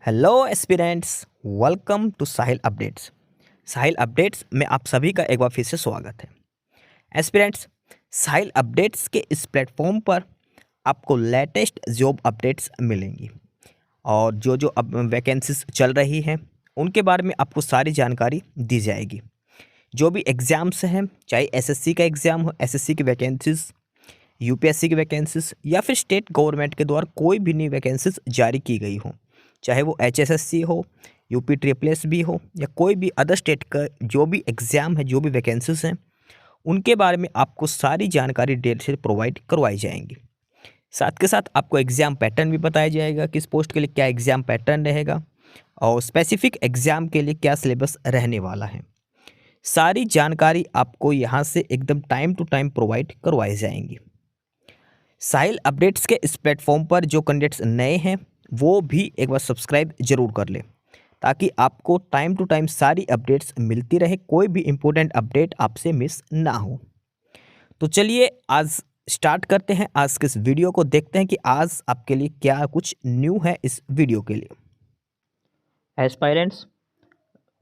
Hello aspirants, welcome to Sahil updates. Sahil updates में आप सभी का एक बार फिर से स्वागत है। एस्पिरेंट्स, साहिल अपडेट्स के इस प्लेटफॉर्म पर आपको लेटेस्ट जॉब अपडेट्स मिलेंगी और जो जो अब वैकेंसीज चल रही हैं उनके बारे में आपको सारी जानकारी दी जाएगी। जो भी एग्ज़ाम्स हैं, चाहे एसएससी का एग्ज़ाम हो, एसएससी की वैकेंसीज, यूपीएससी की वैकेंसीज या फिर स्टेट गवर्नमेंट के द्वारा कोई भी नई वैकेंसीज जारी की गई हो, चाहे वो एचएसएससी हो, यूपी ट्रिपल एस भी हो या कोई भी अदर स्टेट का जो भी एग्ज़ाम है, जो भी वैकेंसीज हैं, उनके बारे में आपको सारी जानकारी डिटेल से प्रोवाइड करवाई जाएंगी। साथ के साथ आपको एग्ज़ाम पैटर्न भी बताया जाएगा, किस पोस्ट के लिए क्या एग्ज़ाम पैटर्न रहेगा और स्पेसिफिक एग्ज़ाम के लिए क्या सिलेबस रहने वाला है। सारी जानकारी आपको यहाँ से एकदम टाइम टू टाइम प्रोवाइड करवाई जाएंगी। साहिल अपडेट्स के इस प्लेटफॉर्म पर जो कैंडिडेट्स नए हैं वो भी एक बार सब्सक्राइब जरूर कर लें ताकि आपको टाइम टू टाइम सारी अपडेट्स मिलती रहे, कोई भी इम्पोर्टेंट अपडेट आपसे मिस ना हो। तो चलिए आज स्टार्ट करते हैं आज के इस वीडियो को, देखते हैं कि आज आपके लिए क्या कुछ न्यू है इस वीडियो के लिए। Aspirants,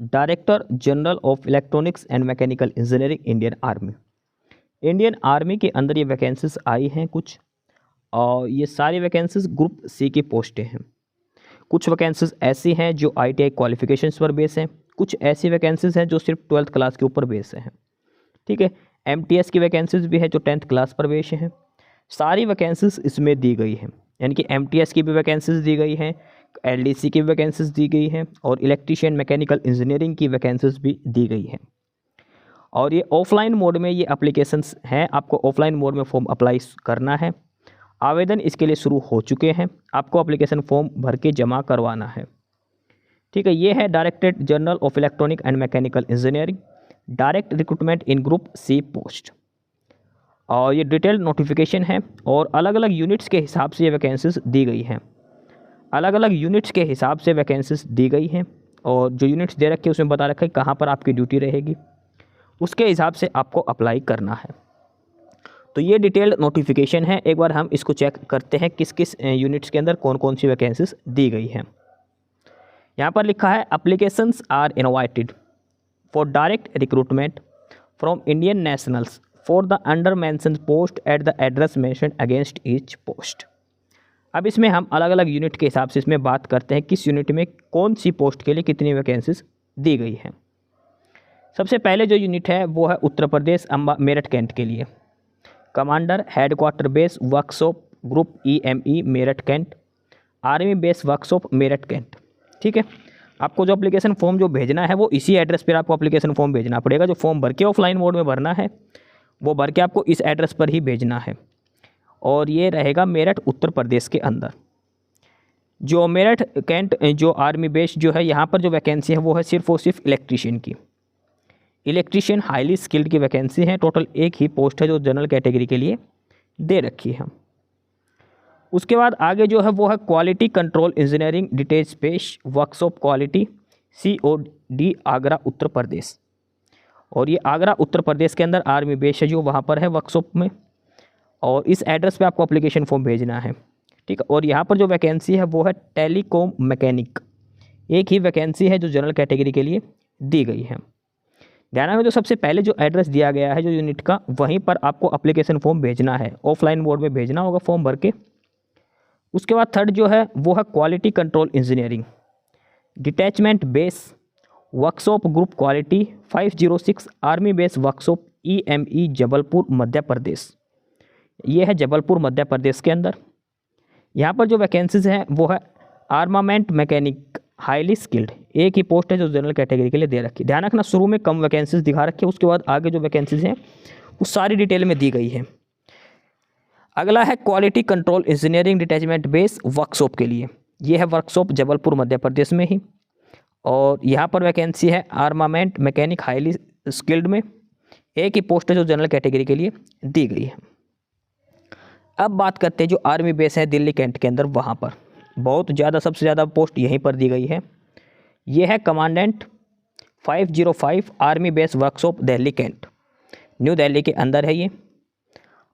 director general of electronics and mechanical engineering Indian army के अंदर ये वैकेंसीज आई हैं कुछ, और ये सारी वैकेंसीज ग्रुप सी की पोस्टें हैं। कुछ वैकेंसीज ऐसी हैं जो आईटीआई क्वालिफिकेशंस पर बेस हैं, कुछ ऐसी वैकेंसीज हैं जो सिर्फ 12th क्लास के ऊपर बेस हैं। ठीक है, एमटीएस की वैकेंसीज भी है जो 10th क्लास पर बेस हैं। सारी वैकेंसीज इसमें दी गई हैं, यानी कि एमटीएस की भी वैकेंसीज दी गई हैं, एलडीसी की वैकेंसीज दी गई हैं और इलेक्ट्रीशियन मैकेनिकल इंजीनियरिंग की वैकेंसीज भी दी गई हैं। और ये ऑफलाइन मोड में ये एप्लीकेशंस हैं, आपको ऑफलाइन मोड में फॉर्म अप्लाई करना है। आवेदन इसके लिए शुरू हो चुके हैं, आपको एप्लीकेशन फॉर्म भर के जमा करवाना है। ठीक है, ये है directorate general of electronic and mechanical engineering, direct recruitment in group C post. और ये डिटेल्ड नोटिफिकेशन है और अलग अलग यूनिट्स के हिसाब से ये वैकेंसीज दी गई हैं। अलग अलग यूनिट्स के हिसाब से वैकेंसीज दी गई हैं और जो यूनिट्स दे रखे हैं उसमें बता रखा है कहाँ पर आपकी ड्यूटी रहेगी, उसके हिसाब से आपको अप्लाई करना है। तो ये डिटेल्ड नोटिफिकेशन है, एक बार हम इसको चेक करते हैं किस किस यूनिट्स के अंदर कौन कौन सी वैकेंसीज दी गई हैं। यहाँ पर लिखा है applications are invited for direct recruitment from Indian nationals for the under mentioned post at the address mentioned against each post. अब इसमें हम अलग अलग यूनिट के हिसाब से इसमें बात करते हैं किस यूनिट में कौन सी पोस्ट के लिए कितनी वैकेंसीज दी गई हैं। सबसे पहले जो यूनिट है वो है उत्तर प्रदेश मेरठ कैंट के लिए, commander headquarter base workshop group EME Meerut cantt, army base workshop Meerut cantt. ठीक है, आपको जो एप्लीकेशन फॉर्म जो भेजना है वो इसी एड्रेस पर आपको एप्लीकेशन फॉर्म भेजना पड़ेगा। जो फॉर्म भर के ऑफलाइन मोड में भरना है वो भर के आपको इस एड्रेस पर ही भेजना है और ये रहेगा मेरठ उत्तर प्रदेश के अंदर। जो मेरठ कैंट जो आर्मी बेस जो है यहाँ पर जो वैकेंसी है वो है सिर्फ और सिर्फ इलेक्ट्रीशियन की। इलेक्ट्रीशियन हाईली स्किल्ड की वैकेंसी है, टोटल एक ही पोस्ट है जो जनरल कैटेगरी के लिए दे रखी है। उसके बाद आगे जो है वो है क्वालिटी कंट्रोल इंजीनियरिंग डिटेच पेश workshop quality COD Agra Uttar प्रदेश, और ये आगरा उत्तर प्रदेश के अंदर आर्मी बेस है जो वहाँ पर है वर्कशॉप में, और इस एड्रेस पे आपको एप्लीकेशन फॉर्म भेजना है। ठीक है, और यहाँ पर जो वैकेंसी है वो है टेलीकॉम मैकेनिक, एक ही वैकेंसी है जो जनरल कैटेगरी के लिए दी गई है। ध्यान रखना, जो सबसे पहले जो एड्रेस दिया गया है जो यूनिट का, वहीं पर आपको एप्लीकेशन फॉर्म भेजना है, ऑफलाइन मोड में भेजना होगा फॉर्म भर के। उसके बाद थर्ड जो है वो है quality control engineering detachment base workshop group quality 506 army base workshop EME Jabalpur Madhya Pradesh. ये है जबलपुर मध्य प्रदेश के अंदर। यहाँ पर जो वैकेंसीज हैं वो है आर्मामेंट मैकेनिक हाईली स्किल्ड, एक ही पोस्ट है जो जनरल कैटेगरी के लिए दे रखी है। ध्यान रखना, शुरू में कम वैकेंसीज दिखा रखी है, उसके बाद आगे जो वैकेंसीज हैं वो सारी डिटेल में दी गई है। अगला है quality control engineering detachment base workshop के लिए, ये है वर्कशॉप जबलपुर मध्य प्रदेश में ही, और यहाँ पर वैकेंसी है आर्मामेंट मैकेनिक हाईली स्किल्ड में, एक ही पोस्ट है जो जनरल कैटेगरी के लिए दी गई है। अब बात करते हैं जो आर्मी बेस है दिल्ली कैंट के अंदर, वहाँ पर बहुत ज़्यादा सबसे ज़्यादा पोस्ट यहीं पर दी गई है। ये है commandant 505 army base workshop Delhi cantt, New Delhi के अंदर है ये,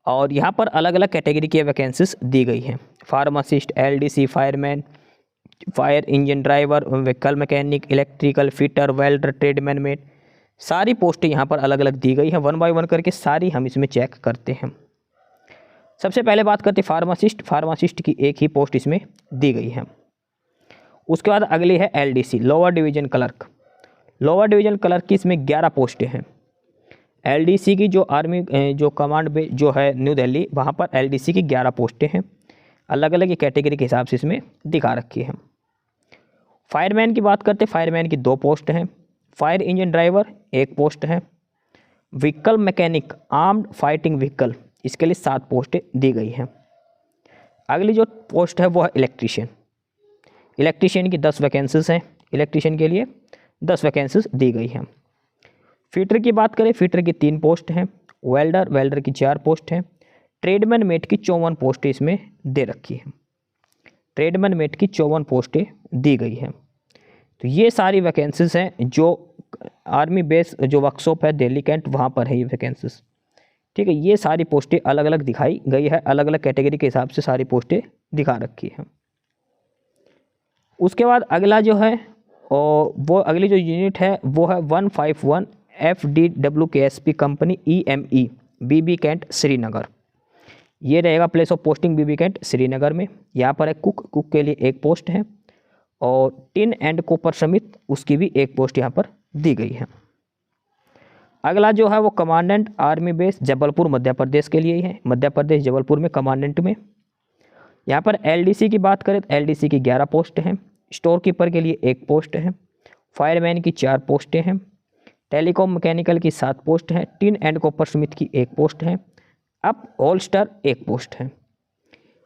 और यहाँ पर अलग अलग कैटेगरी की वैकेंसीज दी गई हैं, pharmacist, LDC, fireman, fire engine driver, vehicle mechanic, electrical fitter, welder, tradesman mate, सारी पोस्टें यहाँ पर अलग अलग दी गई हैं। वन बाय वन करके सारी हम इसमें चेक करते हैं। सबसे पहले बात करते हैं फार्मासिस्ट। फार्मासिस्ट की एक ही पोस्ट इसमें दी गई है। उसके बाद अगली है LDC, lower division clerk. Lower division clerk की इसमें 11 पोस्टें हैं। एलडीसी की जो आर्मी जो कमांड बेस जो है न्यू दिल्ली, वहाँ पर एलडीसी की 11 पोस्टें हैं। अलग अलग कैटेगरी के हिसाब से इसमें दिखा रखी है। फायरमैन की बात करते हैं, फायरमैन की 2 पोस्ट हैं। फायर इंजन ड्राइवर 1 पोस्ट है। Vehicle mechanic, armed fighting vehicle, इसके लिए 7 पोस्टें दी गई हैं। अगली जो पोस्ट है वो है इलेक्ट्रीशियन। इलेक्ट्रीशियन की 10 वैकेंसीज हैं। इलेक्ट्रीशियन के लिए 10 वैकेंसीज दी गई हैं। फिटर की बात करें, फिटर की 3 पोस्ट हैं। वेल्डर, वेल्डर की 4 पोस्ट हैं। ट्रेडमैन मेट की 54 पोस्टें इसमें दे रखी हैं। ट्रेडमैन मेट की 54 पोस्टें दी गई हैं। तो ये सारी वैकेंसीज हैं जो आर्मी बेस जो वर्कशॉप है दिल्ली कैंट, वहाँ पर है ये वैकेंसीज। ठीक है, ये सारी पोस्टें अलग अलग दिखाई गई है। अलग अलग कैटेगरी के हिसाब से सारी पोस्टें दिखा रखी हैं। उसके बाद अगला जो है और वो अगली जो यूनिट है वो है 151 FDWKSP company EME BB cantt Srinagar. ये रहेगा place of posting BB cantt Srinagar में। यहाँ पर है कुक, कुक के लिए 1 पोस्ट है। और टिन एंड कॉपर समित, उसकी भी 1 पोस्ट यहाँ पर दी गई है। अगला जो है वो commandant army base Jabalpur Madhya प्रदेश के लिए ही है। मध्य प्रदेश जबलपुर में कमांडेंट में। यहाँ पर एलडीसी की बात करें तो एलडीसी की 11 पोस्ट हैं। स्टोर कीपर के लिए 1 पोस्ट है। फायरमैन की 4 पोस्टें हैं। टेलीकॉम मैकेनिकल की 7 पोस्ट हैं। टिन एंड कॉपर स्मिथ की 1 पोस्ट है। अप होल्स्टर 1 पोस्ट है।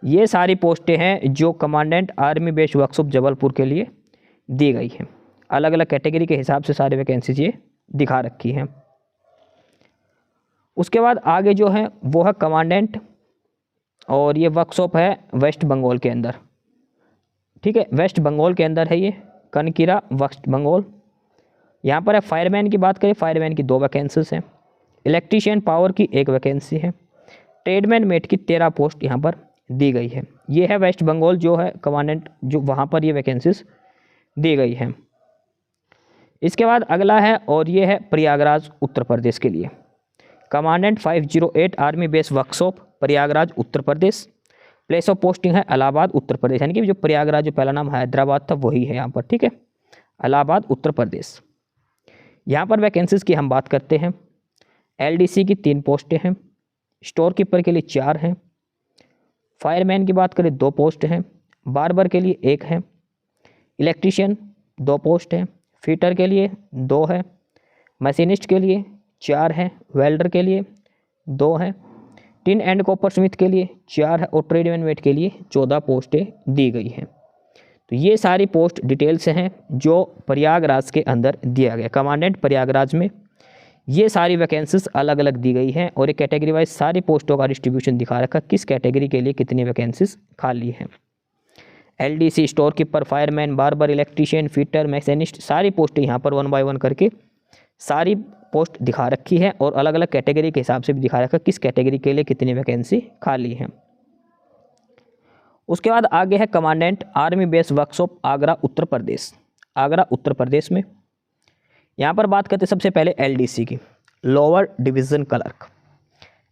ये सारी पोस्टें हैं जो commandant army base workshop Jabalpur के लिए दी गई हैं। अलग अलग कैटेगरी के हिसाब से सारी वैकेंसीज ये दिखा रखी हैं। उसके बाद आगे जो है वो है कमांडेंट, और ये वर्कशॉप है वेस्ट बंगाल के अंदर। ठीक है, वेस्ट बंगाल के अंदर है ये, कनकिरा वेस्ट बंगाल। यहाँ पर है फायरमैन की बात करें, फायरमैन की 2 वैकेंसीज हैं। इलेक्ट्रीशियन पावर की 1 वैकेंसी है। ट्रेडमैन मेट की 13 पोस्ट यहाँ पर दी गई है। ये है वेस्ट बंगाल जो है कमांडेंट, जो वहाँ पर ये वैकेंसीज दी गई हैं। इसके बाद अगला है और ये है प्रयागराज उत्तर प्रदेश के लिए। Commandant 508 army base workshop Prayagraj Uttar Pradesh. Place of posting है इलाहाबाद उत्तर प्रदेश, यानी कि जो प्रयागराज जो पहला नाम हैदराबाद था वही है यहाँ पर। ठीक है, इलाहाबाद उत्तर प्रदेश। यहाँ पर वैकेंसीज की हम बात करते हैं। एलडीसी की 3 पोस्टें हैं। स्टोर कीपर के लिए 4 हैं। फायरमैन की बात करें 2 पोस्ट हैं। बार्बर के लिए 1 है। इलेक्ट्रीशियन 2 पोस्ट हैं। फिटर के लिए 2 है। मशीनिस्ट के लिए 4 है। वेल्डर के लिए 2 है। टिन एंड कॉपर स्मिथ के लिए 4 है। और ट्रेडमैन मेट के लिए 14 पोस्टें दी गई हैं। तो ये सारी पोस्ट डिटेल्स हैं जो प्रयागराज के अंदर दिया गया। कमांडेंट प्रयागराज में ये सारी वैकेंसीज अलग अलग दी गई हैं और एक कैटेगरी वाइज सारी पोस्टों का डिस्ट्रीब्यूशन दिखा रखा, किस कैटेगरी के लिए कितनी वैकेंसीज खाली हैं। LDC, store keeper, fireman, barber, electrician, fitter, machinist, सारी पोस्टें यहाँ पर 1 बाय 1 करके सारी पोस्ट दिखा रखी है और अलग अलग कैटेगरी के हिसाब से भी दिखा रखा किस कैटेगरी के लिए कितनी वैकेंसी खाली है। उसके बाद आगे है commandant army base workshop Agra Uttar Pradesh. Agra Uttar Pradesh में यहाँ पर बात करते सबसे पहले एलडीसी की, लोअर डिवीज़न क्लर्क।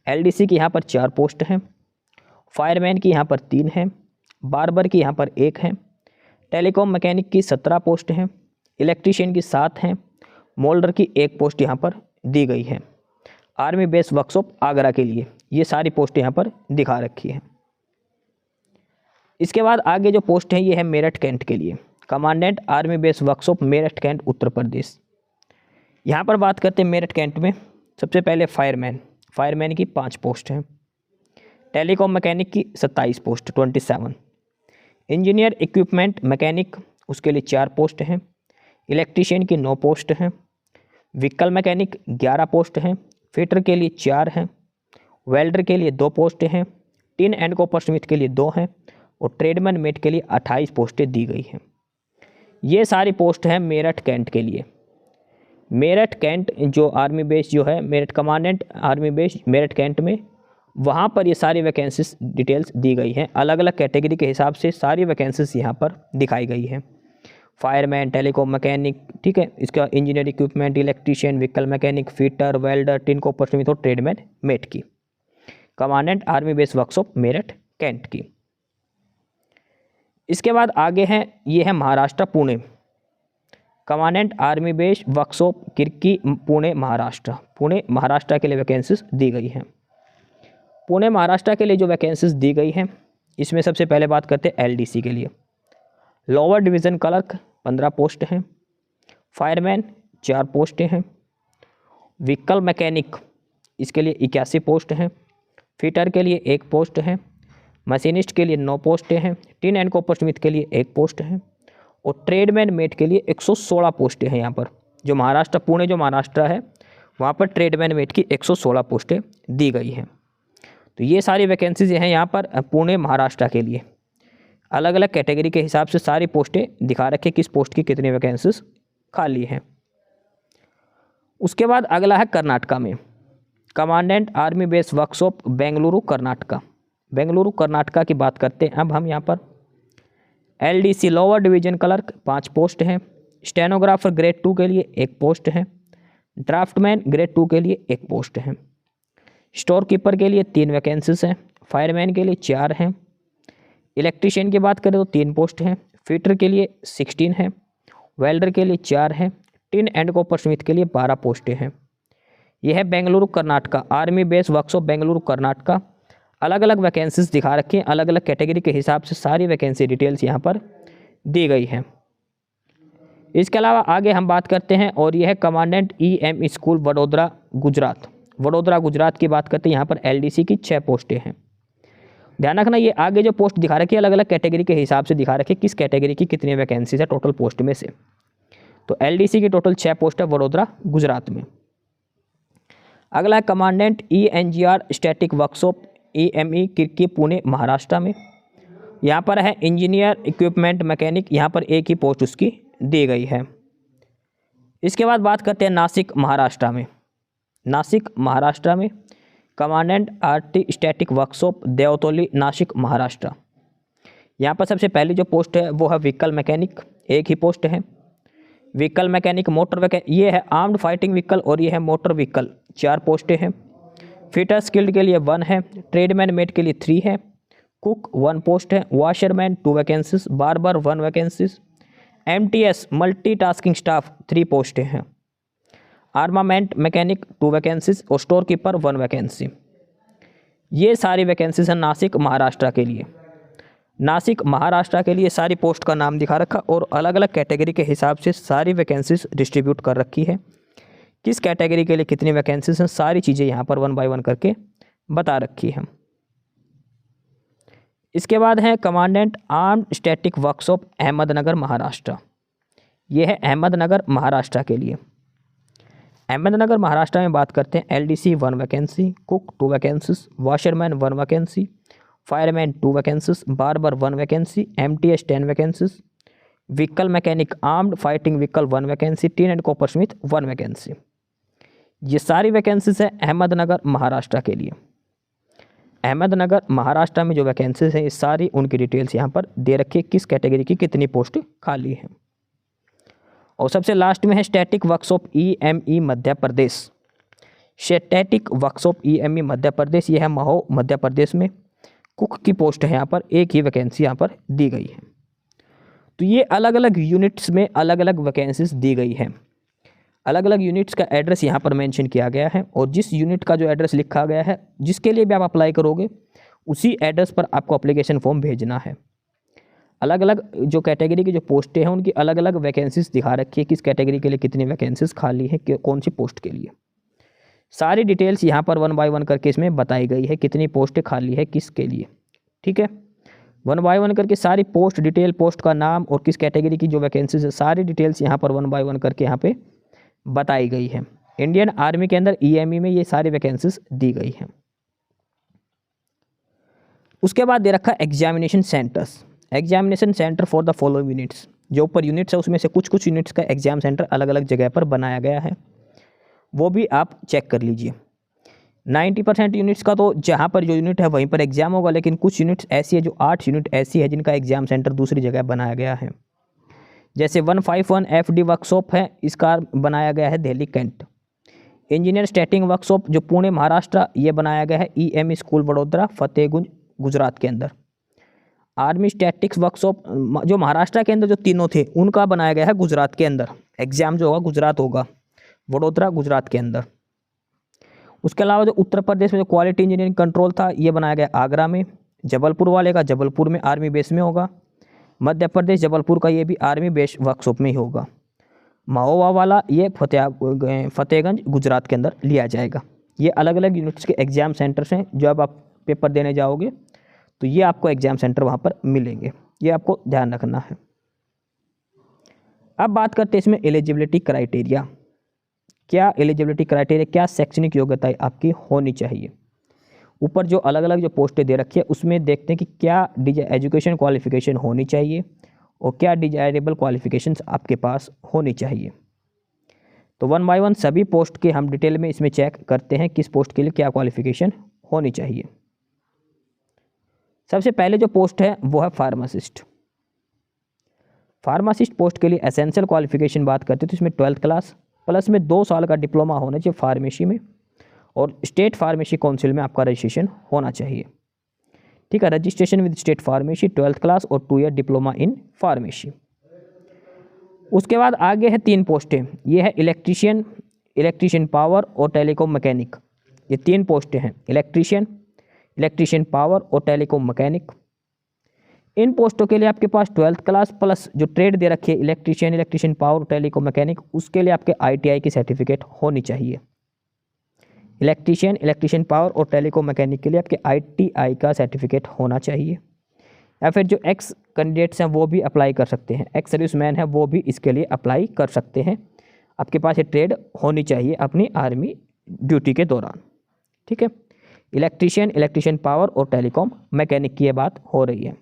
एलडीसी की यहाँ पर 4 पोस्ट हैं। फायरमैन की यहाँ पर 3 हैं। बार्बर की यहाँ पर 1 है। टेलीकॉम मैकेनिक की 17 पोस्ट हैं। इलेक्ट्रीशियन की 7 हैं। मोल्डर की 1 पोस्ट यहाँ पर दी गई है। आर्मी बेस वर्कशॉप आगरा के लिए ये सारी पोस्ट यहाँ पर दिखा रखी है। इसके बाद आगे जो पोस्ट है ये है मेरठ कैंट के लिए। Commandant army base workshop Meerut cantt Uttar Pradesh. यहाँ पर बात करते हैं मेरठ कैंट में सबसे पहले फायरमैन। फायरमैन की 5 पोस्ट हैं। टेलीकॉम मैकेनिक की 27 पोस्ट 27। इंजीनियर इक्विपमेंट मैकेनिक उसके लिए 4 पोस्ट हैं। इलेक्ट्रीशियन की 9 पोस्ट हैं। व्हीकल मैकेनिक 11 पोस्ट हैं। फिटर के लिए 4 हैं। वेल्डर के लिए 2 पोस्टें हैं। टिन एंड कॉपर स्मिथ के लिए 2 हैं। और ट्रेडमैन मेट के लिए 28 पोस्टें दी गई हैं। ये सारी पोस्ट हैं मेरठ कैंट के लिए। मेरठ कैंट जो आर्मी बेस जो है Meerut commandant army base Meerut cantt में वहाँ पर ये सारी वैकेंसीज डिटेल्स दी गई हैं। अलग अलग कैटेगरी के हिसाब से सारी वैकेंसीज यहाँ पर दिखाई गई हैं। फायरमैन, टेलीकॉम मैकेनिक, ठीक है, इसका engineer equipment, electrician, vehicle mechanic, fitter, welder, tin copper smith और ट्रेडमैन मेट की। Commandant army base workshop Meerut cantt की। इसके बाद आगे हैं, ये है Maharashtra Pune. Commandant army base workshop Kirkee Pune Maharashtra. Pune Maharashtra के लिए वैकेंसीज दी गई हैं। पुणे महाराष्ट्र के लिए जो वैकेंसीज दी गई हैं, इसमें सबसे पहले बात करते हैं एलडीसी के लिए। लोअर डिवीज़न क्लर्क 15 पोस्ट हैं। फायरमैन 4 पोस्टें हैं। व्हीकल मैकेनिक इसके लिए 81 पोस्ट हैं। फिटर के लिए 1 पोस्ट है। मशीनिस्ट के लिए 9 पोस्टें हैं। टिन एंड कॉपर स्मिथ के लिए 1 पोस्ट है और ट्रेडमैन मेट के लिए 116 पोस्टें हैं। यहाँ पर जो महाराष्ट्र, पुणे जो महाराष्ट्र है, वहाँ पर ट्रेडमैन मेट की 116 पोस्टें दी गई हैं। तो ये सारी वैकेंसीज हैं यहाँ पर पुणे महाराष्ट्र के लिए। अलग अलग कैटेगरी के हिसाब से सारी पोस्टें दिखा रखे, किस पोस्ट की कितनी वैकेंसीज खाली हैं। उसके बाद अगला है कर्नाटका में। Commandant army base workshop Bengaluru Karnataka. Bengaluru Karnataka की बात करते हैं अब हम यहाँ पर। LDC lower division clerk 5 post हैं। स्टेनोग्राफर ग्रेड 2 के लिए 1 पोस्ट है। ड्राफ्टमैन ग्रेड 2 के लिए 1 पोस्ट है। स्टोर कीपर के लिए 3 वैकेंसीज हैं। फायरमैन के लिए 4 हैं। इलेक्ट्रीशियन की बात करें तो 3 पोस्ट हैं। फिटर के लिए 16 है। वेल्डर के लिए 4 हैं। टिन एंड कॉपर स्मिथ के लिए 12 पोस्टें हैं। यह है Bengaluru Karnataka, army base workshop Bengaluru Karnataka. अलग अलग वैकेंसीज दिखा रखी हैं, अलग अलग कैटेगरी के हिसाब से सारी वैकेंसी डिटेल्स यहाँ पर दी गई हैं। इसके अलावा आगे हम बात करते हैं और यह है commandant EM school Vadodara Gujarat. Vadodara Gujarat की बात करते हैं, यहाँ पर एलडीसी की 6 पोस्टें हैं। ध्यान रखना, ये आगे जो पोस्ट दिखा रखी है अलग अलग कैटेगरी के हिसाब से दिखा रखी है, किस कैटेगरी की कितनी वैकेंसीज है टोटल पोस्ट में से। तो एलडीसी की टोटल 6 पोस्ट है वडोदरा गुजरात में। अगला है commandant ENGR static workshop EME Kirkee Pune Maharashtra में। यहाँ पर है इंजीनियर इक्विपमेंट मैकेनिक, यहाँ पर 1 ही पोस्ट उसकी दी गई है। इसके बाद बात करते हैं नासिक महाराष्ट्र में। नासिक महाराष्ट्र में commandant RT static workshop Devtoli Nashik Maharashtra. यहाँ पर सबसे पहली जो पोस्ट है वो है व्हीकल मैकेनिक, 1 ही पोस्ट है। व्हीकल मैकेनिक मोटर मैकेनिक, ये है आर्म्ड फाइटिंग व्हीकल और ये है मोटर व्हीकल, 4 पोस्टें हैं। फिटर स्किल्ड के लिए 1 है। ट्रेडमैन मेट के लिए 3 है। कुक 1 पोस्ट है। Washerman 2 vacancies. Barber 1 vacancies. MTS multitasking staff 3 पोस्टें हैं। आर्मामेंट मैकेनिक 2 वैकेंसीज और स्टोर कीपर 1 वैकेंसी। ये सारी वैकेंसीज हैं नासिक महाराष्ट्र के लिए। नासिक महाराष्ट्र के लिए सारी पोस्ट का नाम दिखा रखा और अलग अलग कैटेगरी के हिसाब से सारी वैकेंसीज डिस्ट्रीब्यूट कर रखी है, किस कैटेगरी के लिए कितनी वैकेंसीज हैं, सारी चीज़ें यहाँ पर 1 बाय 1 करके बता रखी हैं। इसके बाद है commandant armed static workshop Ahmednagar Maharashtra. ये है अहमदनगर महाराष्ट्र के लिए। अहमदनगर महाराष्ट्र में बात करते हैं LDC 1 vacancy, cook 2 vacancies, washerman 1 vacancy, fireman 2 vacancies, barber 1 vacancy, MTS 10 vacancies, vehicle mechanic armed fighting vehicle 1 vacancy, tin and copper Smith 1 vacancy. ये सारी वैकेंसीज है अहमदनगर महाराष्ट्र के लिए। अहमदनगर महाराष्ट्र में जो वैकेंसीज हैं ये सारी उनकी डिटेल्स यहाँ पर दे रखी है, किस कैटेगरी की कितनी पोस्ट खाली है। और सबसे लास्ट में है static workshop EME Madhya Pradesh. Static workshop EME मध्य प्रदेश, ये है महो मध्य प्रदेश में। कुक की पोस्ट है, यहाँ पर 1 ही वैकेंसी यहाँ पर दी गई है। तो ये अलग अलग यूनिट्स में अलग अलग वैकेंसीज दी गई हैं। अलग अलग यूनिट्स का एड्रेस यहाँ पर मेंशन किया गया है और जिस यूनिट का जो एड्रेस लिखा गया है, जिसके लिए भी आप अप्लाई करोगे, उसी एड्रेस पर आपको एप्लीकेशन फॉर्म भेजना है। अलग अलग जो कैटेगरी की जो पोस्टें हैं उनकी अलग अलग वैकेंसीज दिखा रखी है, किस कैटेगरी के लिए कितनी वैकेंसीज खाली है, कौन सी पोस्ट के लिए। सारी डिटेल्स यहाँ पर 1 बाय 1 करके इसमें बताई गई है, कितनी पोस्टें खाली है किसके लिए। ठीक है, 1 बाय 1 करके सारी पोस्ट डिटेल, पोस्ट का नाम और किस कैटेगरी की जो वैकेंसीज है, सारी डिटेल्स यहाँ पर 1 बाय 1 करके यहाँ पे बताई गई है। इंडियन आर्मी के अंदर ईएमई में ये सारी वैकेंसीज दी गई हैं। उसके बाद दे रखा examination centres. Examination centre for the following units, जो ऊपर यूनिट्स है उसमें से कुछ कुछ यूनिट्स का एग्जाम सेंटर अलग अलग जगह पर बनाया गया है, वो भी आप चेक कर लीजिए। 90% यूनिट्स का तो जहाँ पर जो यूनिट है वहीं पर एग्जाम होगा, लेकिन कुछ यूनिट्स ऐसी है, जो 8 यूनिट ऐसी है जिनका एग्जाम सेंटर दूसरी जगह बनाया गया है। जैसे 151 FD वर्कशॉप है, इसका बनाया गया है Delhi cantt. Engineer stating workshop जो पुणे महाराष्ट्र, ये बनाया गया है EM स्कूल वडोदरा फतेहगंज गुजरात के अंदर। आर्मी स्टैटिक्स वर्कशॉप जो महाराष्ट्र के अंदर जो तीनों थे उनका बनाया गया है गुजरात के अंदर। एग्जाम जो होगा गुजरात होगा, वडोदरा गुजरात के अंदर। उसके अलावा जो उत्तर प्रदेश में जो क्वालिटी इंजीनियरिंग कंट्रोल था, ये बनाया गया आगरा में। जबलपुर वाले का जबलपुर में आर्मी बेस में होगा। मध्य प्रदेश जबलपुर का ये भी आर्मी बेस वर्कशॉप में ही होगा। महोबा वाला ये फतेहगंज गुजरात के अंदर लिया जाएगा। ये अलग अलग यूनिट्स के एग्जाम सेंटर्स हैं, जो अब आप पेपर देने जाओगे तो ये आपको एग्जाम सेंटर वहाँ पर मिलेंगे, ये आपको ध्यान रखना है। अब बात करते हैं इसमें एलिजिबिलिटी क्राइटेरिया। क्या एलिजिबिलिटी क्राइटेरिया, क्या शैक्षणिक योग्यताएं आपकी होनी चाहिए। ऊपर जो अलग अलग जो पोस्टें दे रखी है उसमें देखते हैं कि क्या एजुकेशन क्वालिफिकेशन होनी चाहिए और क्या डिजायरेबल क्वालिफिकेशंस आपके पास होनी चाहिए। तो 1 बाय 1 सभी पोस्ट के हम डिटेल में इसमें चेक करते हैं किस पोस्ट के लिए क्या क्वालिफिकेशन होनी चाहिए। सबसे पहले जो पोस्ट है वो है फार्मासिस्ट। फार्मासिस्ट पोस्ट के लिए एसेंशियल क्वालिफिकेशन बात करते हैं तो इसमें 12th क्लास प्लस में 2 साल का डिप्लोमा होना चाहिए फार्मेसी में, और स्टेट फार्मेसी काउंसिल में आपका रजिस्ट्रेशन होना चाहिए। ठीक है, registration with state pharmacy, 12th class और 2 ईयर डिप्लोमा इन फार्मेसी। उसके बाद आगे है 3 पोस्टें, ये है इलेक्ट्रीशियन पावर और टेलीकॉम मैकेनिक। ये 3 पोस्टें हैं, इलेक्ट्रीशियन पावर और टेलीकॉम मैकेनिक। इन पोस्टों के लिए आपके पास 12th क्लास प्लस जो ट्रेड दे रखी है इलेक्ट्रीशियन पावर टेलीकॉम मैकेनिक, उसके लिए आपके ITI की सर्टिफिकेट होनी चाहिए। इलेक्ट्रीशियन पावर और टेलीकॉम मैकेनिक के लिए आपके ITI का सर्टिफिकेट होना चाहिए। या फिर जो एक्स कैंडिडेट्स हैं वो भी अप्लाई कर सकते हैं, एक्स सर्विसमैन हैं वो भी इसके लिए अप्लाई कर सकते हैं। आपके पास ये ट्रेड होनी चाहिए अपनी आर्मी ड्यूटी के दौरान। ठीक है, इलेक्ट्रीशियन पावर और टेलीकॉम मैकेनिक की ये बात हो रही है।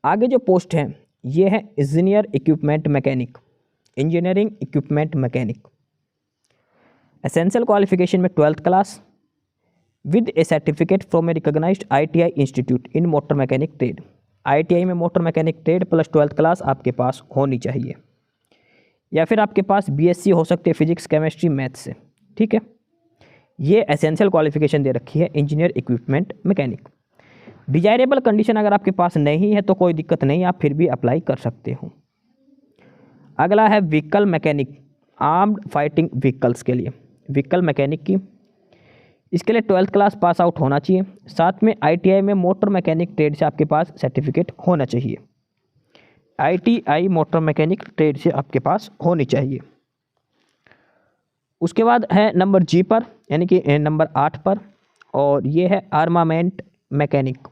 आगे जो पोस्ट है ये है engineering equipment mechanic. Essential qualification में 12th class with a certificate from a recognised ITI institute in motor mechanic trade. ITI में motor mechanic trade plus 12th class आपके पास होनी चाहिए, या फिर आपके पास BSc हो सकती है फिजिक्स केमिस्ट्री मैथ से। ठीक है, ये एसेंशियल क्वालिफिकेशन दे रखी है engineer equipment mechanic. Desirable condition अगर आपके पास नहीं है तो कोई दिक्कत नहीं, आप फिर भी अप्लाई कर सकते हो। अगला है vehicle mechanic, armed fighting vehicles के लिए व्हीकल मैकेनिक की, इसके लिए 12th क्लास पास आउट होना चाहिए। साथ में ITI में मोटर मैकेनिक ट्रेड से आपके पास सर्टिफिकेट होना चाहिए। ITI मोटर मैकेनिक ट्रेड से आपके पास होनी चाहिए। उसके बाद है नंबर G पर, यानी कि नंबर 8 पर, और ये है आर्मामेंट मैकेनिक।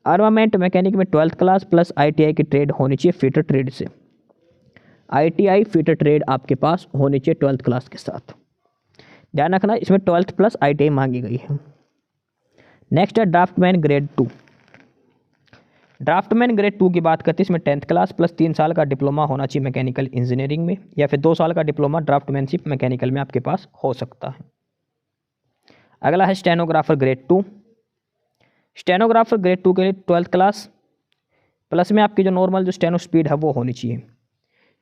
आर्मामेंट मैकेनिक में 12th क्लास प्लस ITI की ट्रेड होनी चाहिए फिटर ट्रेड से। ITI फिटर ट्रेड आपके पास होनी चाहिए 12th क्लास के साथ। ध्यान रखना इसमें 12th प्लस ITI मांगी गई है। नेक्स्ट है ड्राफ्टमैन ग्रेड 2। ड्राफ्टमैन ग्रेड 2 की बात करते हैं, इसमें 10th क्लास प्लस 3 साल का डिप्लोमा होना चाहिए मैकेनिकल इंजीनियरिंग में, या फिर 2 साल का डिप्लोमा ड्राफ्टमैनशिप मैकेनिकल में आपके पास हो सकता है। अगला है स्टेनोग्राफर ग्रेड 2। स्टेनोग्राफर ग्रेड 2 के लिए 12th क्लास प्लस में आपकी जो नॉर्मल जो स्टेनो स्पीड है वो होनी चाहिए।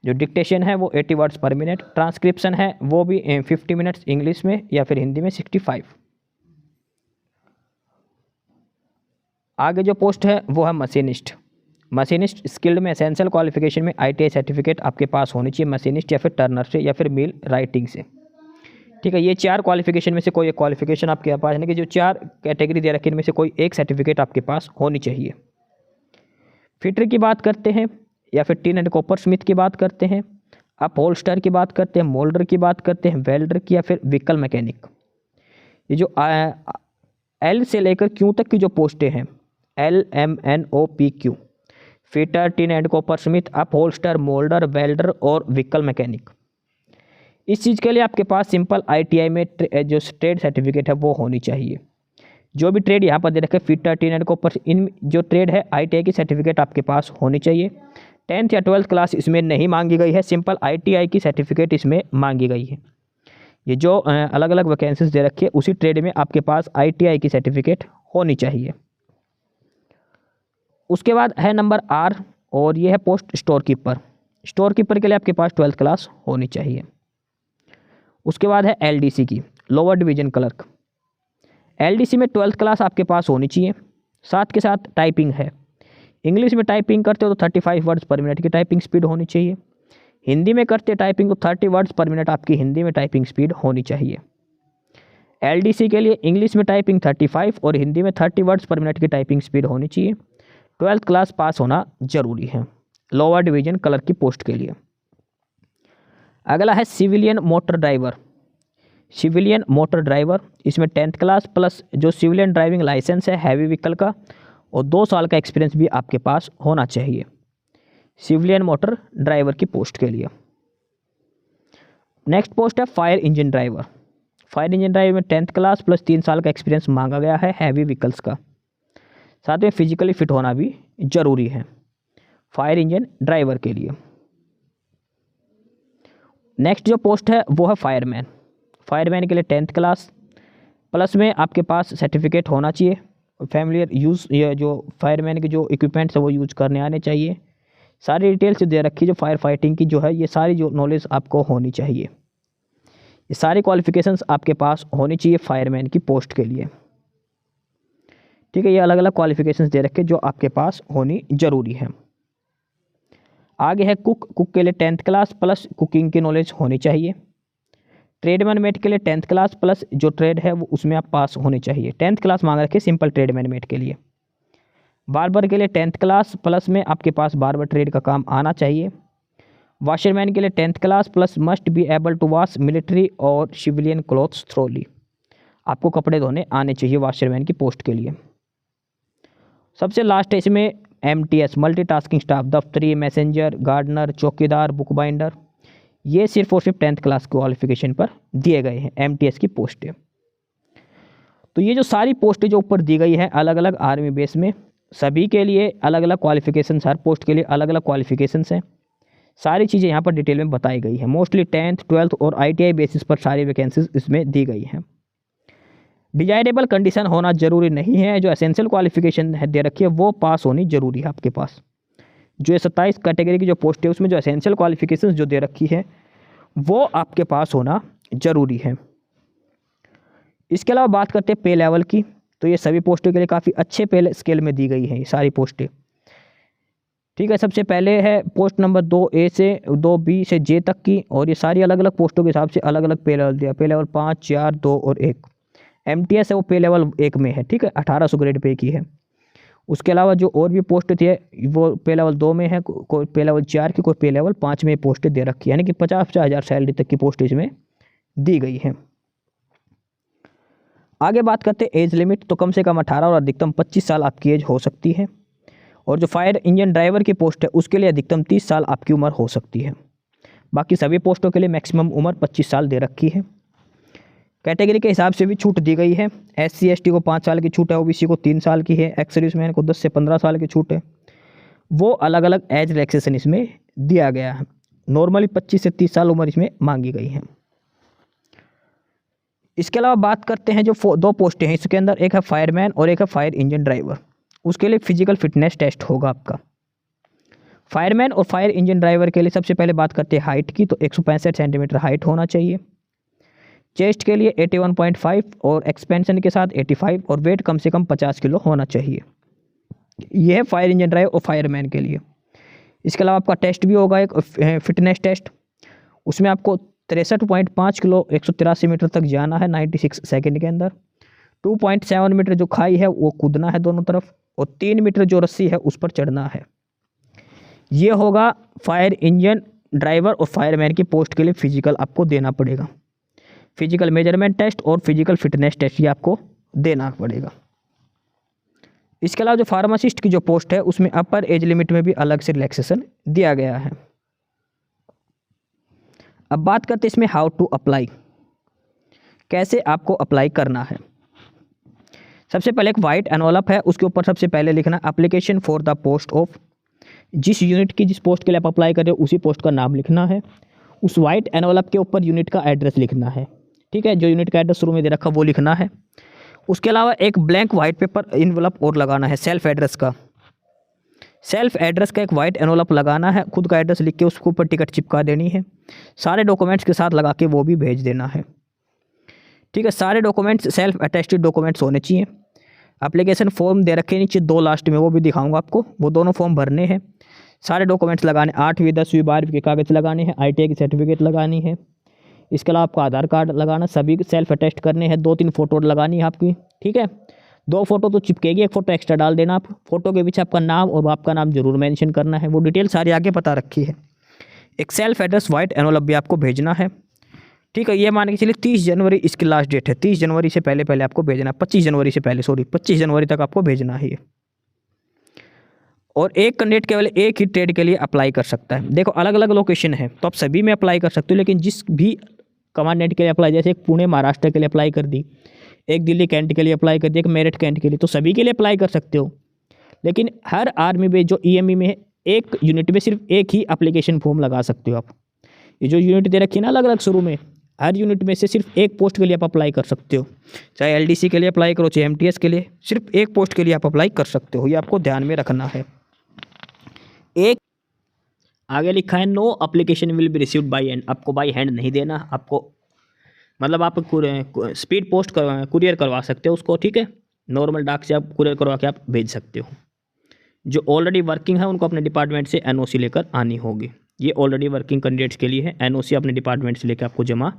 जो डिक्टेशन है वो 80 वर्ड्स पर मिनट, ट्रांसक्रिप्शन है वो भी 50 मिनट्स इंग्लिश में या फिर हिंदी में 65। आगे जो पोस्ट है वो है मशीनिस्ट स्किल्ड में एसेंशियल क्वालिफिकेशन में ITI सर्टिफिकेट आपके पास होनी चाहिए मशीनिस्ट या फिर टर्नर से या फिर मिल राइटिंग से। ठीक है, ये 4 क्वालिफिकेशन में से कोई एक क्वालिफिकेशन आपके पास, यानी कि जो 4 कैटेगरी दे रखी इनमें से कोई एक सर्टिफिकेट आपके पास होनी चाहिए। फिटर की बात करते हैं, या फिर टीन एंड कॉपर स्मिथ की बात करते हैं, अपहोल्स्टर की बात करते हैं, मोल्डर की बात करते हैं, वेल्डर की, या फिर व्हीकल मैकेनिक। ये जो L से लेकर Q तक की जो पोस्टें हैं, LMNOPQ, fitter, tin and copper smith, upholsterer, moulder, welder और व्हीकल मैकेनिक। इस चीज़ के लिए आपके पास सिंपल ITI में जो ट्रेड सर्टिफिकेट है वो होनी चाहिए। जो भी ट्रेड यहाँ पर दे रखे फिटर, टीन एंड कॉपर, इन जो ट्रेड है ITI की सर्टिफिकेट आपके पास होनी चाहिए। 10th या 12th क्लास इसमें नहीं मांगी गई है, सिंपल ITI की सर्टिफिकेट इसमें मांगी गई है। ये जो अलग अलग वैकेंसीज दे रखी है उसी ट्रेड में आपके पास ITI की सर्टिफिकेट होनी चाहिए। उसके बाद है नंबर R और ये है post store keeper. Store keeper के लिए आपके पास 12th क्लास होनी चाहिए। उसके बाद है LDC की, लोअर डिवीजन क्लर्क। LDC में 12th क्लास आपके पास होनी चाहिए। साथ के साथ टाइपिंग है, इंग्लिश में टाइपिंग करते हो तो 35 वर्ड्स पर मिनट की टाइपिंग स्पीड होनी चाहिए। हिंदी में करते टाइपिंग तो 30 वर्ड्स पर मिनट आपकी हिंदी में टाइपिंग स्पीड होनी चाहिए। LDC के लिए इंग्लिश में टाइपिंग 35 और हिंदी में 30 वर्ड्स पर मिनट की टाइपिंग स्पीड होनी चाहिए। 12th क्लास पास होना जरूरी है लोअर डिवीजन क्लर्क की पोस्ट के लिए। अगला है civilian motor driver. Civilian motor driver, इसमें 10th क्लास प्लस जो सिविलियन ड्राइविंग लाइसेंस है हैवी व्हीकल का और 2 साल का एक्सपीरियंस भी आपके पास होना चाहिए सिविलियन मोटर ड्राइवर की पोस्ट के लिए। नेक्स्ट पोस्ट है fire engine driver. Fire engine driver में 10th क्लास प्लस 3 साल का एक्सपीरियंस मांगा गया है हैवी व्हीकल्स का। साथ में फिजिकली फिट होना भी जरूरी है फायर इंजन ड्राइवर के लिए। नेक्स्ट जो पोस्ट है वो है फायरमैन। फायरमैन के लिए 10th क्लास प्लस में आपके पास सर्टिफिकेट होना चाहिए। फैमिलियर यूज़, ये जो फायरमैन के जो इक्विपमेंट्स है वो यूज करने आने चाहिए। सारी डिटेल्स दे रखी जो फायर फाइटिंग की जो है, ये सारी जो नॉलेज आपको होनी चाहिए। ये सारी क्वालिफिकेशंस आपके पास होनी चाहिए फायरमैन की पोस्ट के लिए। ठीक है, ये अलग अलग क्वालिफिकेशंस दे रखे जो आपके पास होनी जरूरी है। आगे है कुक। कुक के लिए 10th क्लास प्लस कुकिंग की नॉलेज होनी चाहिए। ट्रेडमैन मेट के लिए 10th क्लास प्लस जो ट्रेड है वो उसमें आप पास होने चाहिए। 10th क्लास मांग रखे सिंपल ट्रेडमैन मेट के लिए। बार्बर के लिए 10th क्लास प्लस में आपके पास बार्बर ट्रेड का काम आना चाहिए। वॉशरमैन के लिए 10th class plus must be able to wash military और सिविलियन क्लॉथ्स थ्रोली। आपको कपड़े धोने आने चाहिए वॉशरमैन की पोस्ट के लिए। सबसे लास्ट है इसमें MTS मल्टीटास्किंग स्टाफ, दफ्तरी, मैसेंजर, गार्डनर, चौकीदार, बुक बाइंडर। ये सिर्फ और सिर्फ 10th क्लास क्वालिफिकेशन पर दिए गए हैं MTS की पोस्टें। तो ये जो सारी पोस्टें जो ऊपर दी गई है अलग अलग आर्मी बेस में, सभी के लिए अलग अलग क्वालिफिकेशन, हर पोस्ट के लिए अलग अलग क्वालिफिकेशंस हैं। सारी चीज़ें यहाँ पर डिटेल में बताई गई है। मोस्टली 10th, 12th और ITI बेसिस पर सारी वैकेंसीज इसमें दी गई हैं। डिजायरेबल कंडीशन होना जरूरी नहीं है। जो एसेंशियल क्वालिफिकेशन है दे रखी है वो पास होनी जरूरी है आपके पास। जो 27 कैटेगरी की जो पोस्ट है उसमें जो एसेंशियल क्वालिफिकेशन जो दे रखी है वो आपके पास होना जरूरी है। इसके अलावा बात करते हैं पे लेवल की, तो ये सभी पोस्टों के लिए काफ़ी अच्छे पे स्केल में दी गई हैं ये सारी पोस्टें। ठीक है, सबसे पहले है पोस्ट नंबर 2A से 2B से J तक की, और ये सारी अलग अलग पोस्टों के हिसाब से अलग अलग पे लेवल दिया। पे लेवल 5, 4, 2 और 1। MTS है वो पे लेवल 1 में है। ठीक है, 1800 ग्रेड पे की है। उसके अलावा जो और भी पोस्ट थी वो पे लेवल 2 में है, कोई पे लेवल 4 की, कोई पे लेवल 5 में पोस्टें दे रखी है। यानी कि 50-50 हज़ार सैलरी तक की पोस्ट इसमें दी गई है। आगे बात करते हैं एज लिमिट, तो कम से कम 18 और अधिकतम 25 साल आपकी एज हो सकती है। और जो फायर इंजन ड्राइवर की पोस्ट है उसके लिए अधिकतम 30 साल आपकी उम्र हो सकती है। बाकी सभी पोस्टों के लिए मैक्सिमम उम्र 25 साल दे रखी है। कैटेगरी के हिसाब से भी छूट दी गई है। SC ST को 5 साल की छूट है, OBC को 3 साल की है, एक्स सर्विसमैन को 10 से 15 साल की छूट है। वो अलग अलग एज रिलैक्सेशन इसमें दिया गया है। नॉर्मली 25 से 30 साल उम्र इसमें मांगी गई है। इसके अलावा बात करते हैं जो 2 पोस्टें हैं इसके अंदर, एक है फायरमैन और एक है फायर इंजन ड्राइवर। उसके लिए फिजिकल फिटनेस टेस्ट होगा आपका। फायरमैन और फायर इंजन ड्राइवर के लिए सबसे पहले बात करते हैं हाइट की, तो 165 सेंटीमीटर हाइट होना चाहिए। चेस्ट के लिए 81.5 और एक्सपेंशन के साथ 85 और वेट कम से कम 50 किलो होना चाहिए। यह है फायर इंजन ड्राइवर और फायरमैन के लिए। इसके अलावा आपका टेस्ट भी होगा एक फिटनेस टेस्ट। उसमें आपको 63.5 किलो 183 मीटर तक जाना है 96 सेकंड के अंदर। 2.7 मीटर जो खाई है वो कूदना है दोनों तरफ, और 3 मीटर जो रस्सी है उस पर चढ़ना है। ये होगा फायर इंजन ड्राइवर और फायरमैन की पोस्ट के लिए फिजिकल आपको देना पड़ेगा। फिजिकल मेजरमेंट टेस्ट और फिजिकल फिटनेस टेस्ट ये आपको देना पड़ेगा। इसके अलावा जो फार्मासिस्ट की जो पोस्ट है उसमें अपर एज लिमिट में भी अलग से रिलैक्सेशन दिया गया है। अब बात करते हैं इसमें हाउ टू अप्लाई, कैसे आपको अप्लाई करना है। सबसे पहले एक वाइट एनवलप है, उसके ऊपर सबसे पहले लिखना application for the post of, जिस यूनिट की जिस पोस्ट के लिए आप अप्लाई कर रहे हो उसी पोस्ट का नाम लिखना है। उस वाइट एनवलप के ऊपर यूनिट का एड्रेस लिखना है। ठीक है, जो यूनिट का एड्रेस शुरू में दे रखा वो लिखना है। उसके अलावा एक ब्लैंक वाइट पेपर इन्वेलप और लगाना है सेल्फ एड्रेस का। सेल्फ एड्रेस का एक वाइट एनवलप लगाना है, खुद का एड्रेस लिख के उसके ऊपर टिकट चिपका देनी है, सारे डॉक्यूमेंट्स के साथ लगा के वो भी भेज देना है। ठीक है, सारे डॉक्यूमेंट्स सेल्फ अटेस्टेड डॉक्यूमेंट्स होने चाहिए। एप्लीकेशन फॉर्म दे रखे नीचे 2 लास्ट में, वो भी दिखाऊंगा आपको, वो दोनों फॉर्म भरने हैं। सारे डॉक्यूमेंट्स लगाने, 8वीं 10वीं 12वीं के कागज़ लगाने हैं, ITI की सर्टिफिकेट लगानी है। इसके अलावा आपका आधार कार्ड लगाना, सभी सेल्फ अटेस्ट करने हैं। 2-3 फ़ोटो लगानी है आपकी। ठीक है, 2 फोटो तो चिपकेगी, 1 फोटो एक्स्ट्रा डाल देना आप। फोटो के पीछे आपका नाम और बाप का नाम जरूर मेंशन करना है, वो डिटेल सारी आगे बता रखी है। एक सेल्फ एड्रेस वाइट एनवलप भी आपको भेजना है। ठीक है, ये मान के चलिए 30 जनवरी इसकी लास्ट डेट है। 30 जनवरी से पहले पहले आपको भेजना है, 25 जनवरी से पहले, सॉरी 25 जनवरी तक आपको भेजना है ये। और एक कैंडिडेट केवल एक ही ट्रेड के लिए अप्लाई कर सकता है। देखो अलग अलग लोकेशन है तो आप सभी में अप्लाई कर सकते हो, लेकिन जिस भी कमांडेंट के लिए अप्लाई, जैसे एक पुणे महाराष्ट्र के लिए अप्लाई कर दी, एक दिल्ली कैंट के लिए अप्लाई कर दी, एक मेरठ कैंट के लिए, तो सभी के लिए अप्लाई कर सकते हो। लेकिन हर आर्मी में जो EME में है, एक यूनिट में सिर्फ एक ही एप्लीकेशन फॉर्म लगा सकते हो आप। ये जो यूनिट दे रखी है ना अलग अलग शुरू में, हर यूनिट में से सिर्फ एक पोस्ट के लिए आप अप्लाई कर सकते हो। चाहे LDC के लिए अप्लाई करो, चाहे MTS के लिए, सिर्फ एक पोस्ट के लिए आप अप्लाई कर सकते हो। ये आपको ध्यान में रखना है। एक आगे लिखा है no application will be received by hand, आपको बाय हैंड नहीं देना, आपको मतलब आप स्पीड पोस्ट कुरियर करवा सकते हो उसको। ठीक है, नॉर्मल डाक से आप कुरियर करवा के आप भेज सकते हो। जो ऑलरेडी वर्किंग है उनको अपने डिपार्टमेंट से NOC लेकर आनी होगी। ये ऑलरेडी वर्किंग कैंडिडेट्स के लिए है, NOC अपने डिपार्टमेंट से लेकर आपको जमा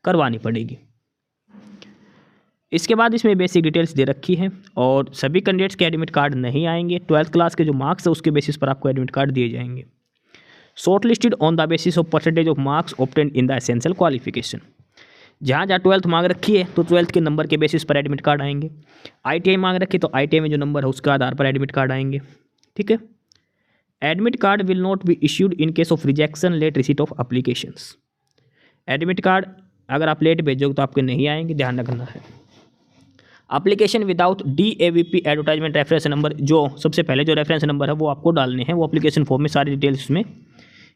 करवानी पड़ेगी। इसके बाद इसमें बेसिक डिटेल्स दे रखी है, और सभी कैंडिडेट्स के एडमिट कार्ड नहीं आएंगे। 12th क्लास के जो मार्क्स है उसके बेसिस पर आपको एडमिट कार्ड दिए जाएंगे। Short listed on the basis of percentage of marks obtained in the essential qualification. जहाँ जहाँ 12th मांग रखी है तो 12th के नंबर के बेसिस पर एडमिट कार्ड आएंगे। ITI मांग रखी है तो ITI में जो नंबर है उसके आधार पर एडमिट कार्ड आएंगे। ठीक है, admit card will not be issued in case of rejection late receipt of applications. Admit card अगर आप लेट भेजोगे तो आपके नहीं आएंगे, ध्यान रखना है। Application without DAVP advertisement reference number, जो सबसे पहले जो रेफरेंस नंबर है वो आपको डालने हैं, वो एप्लीकेशन फॉर्म में सारी डिटेल्स इसमें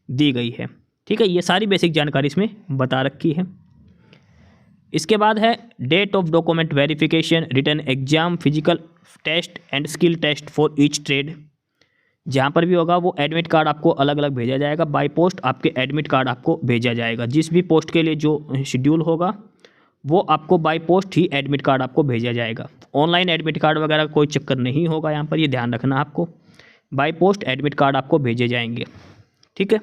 दी गई है। ठीक है, ये सारी बेसिक जानकारी इसमें बता रखी है। इसके बाद है date of document verification, written exam, physical test and skill test for each trade. जहाँ पर भी होगा वो एडमिट कार्ड आपको अलग अलग भेजा जाएगा। बाय पोस्ट आपके एडमिट कार्ड आपको भेजा जाएगा। जिस भी पोस्ट के लिए जो शेड्यूल होगा वो आपको by post he admit card आपको भेजा जाएगा। ऑनलाइन एडमिट कार्ड वगैरह कोई चक्कर नहीं होगा यहाँ पर, ये ध्यान रखना आपको। बाय पोस्ट एडमिट कार्ड आपको भेजे जाएंगे। ठीक है,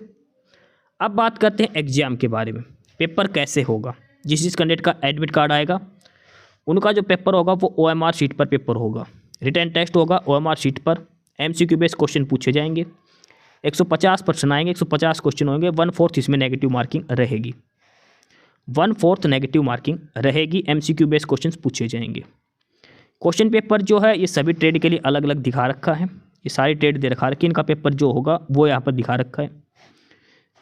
अब बात करते हैं एग्जाम के बारे में। पेपर कैसे होगा? जिस कैंडिडेट का एडमिट कार्ड आएगा उनका जो पेपर होगा वो OMR शीट पर पेपर होगा। रिटन टेस्ट होगा OMR शीट पर। MCQ बेस्ड क्वेश्चन पूछे जाएंगे। 150 प्रश्न आएंगे, 150 क्वेश्चन होंगे। 1/4 इसमें नेगेटिव मार्किंग रहेगी। 1/4 नेगेटिव मार्किंग रहेगी। MCQ बेस्ड क्वेश्चन पूछे जाएंगे। क्वेश्चन पेपर जो है ये सभी ट्रेड के लिए अलग अलग दिखा रखा है। ये सारी ट्रेड दे रखा है कि इनका पेपर जो होगा वो यहाँ पर दिखा रखा है।